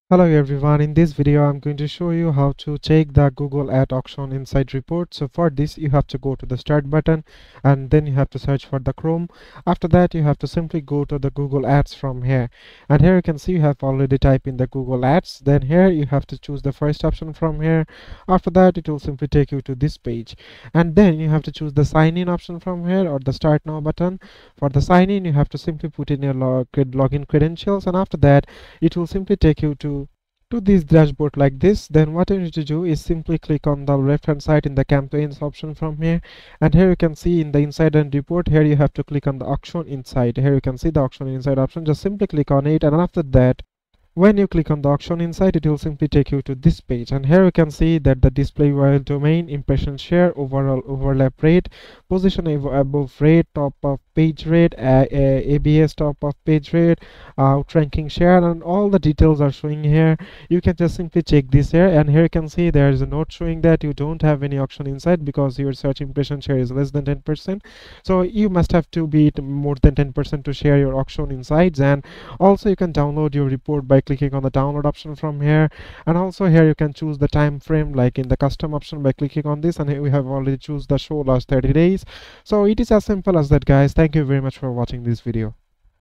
Hello everyone, in this video I'm going to show you how to check the Google Ad Auction Insight report. So for this you have to go to the start button and then you have to search for the Chrome. After that you have to simply go to the Google Ads from here, and here you can see you have already typed in the Google Ads. Then here you have to choose the first option from here. After that it will simply take you to this page, and then you have to choose the sign in option from here or the start now button. For the sign in you have to simply put in your login credentials, and after that it will simply take you to this dashboard like this. Then what you need to do is simply click on the left hand side in the campaigns option from here, and here you can see in the inside and report, here you have to click on the auction inside. Here you can see the auction inside option, just simply click on it, and after that when you click on the auction inside, it will simply take you to this page, and here you can see that the display URL domain, impression share, overall overlap rate, position above rate, top of page rate, ABS top of page rate, outranking share, and all the details are showing here. You can just simply check this here, and here you can see there is a note showing that you don't have any auction inside because your search impression share is less than 10%. So you must have to be more than 10% to share your auction insights. And also you can download your report by clicking on the download option from here, and also here you can choose the time frame like in the custom option by clicking on this, and here we have already choose the show last 30 days. So it is as simple as that, guys. Thank you very much for watching this video.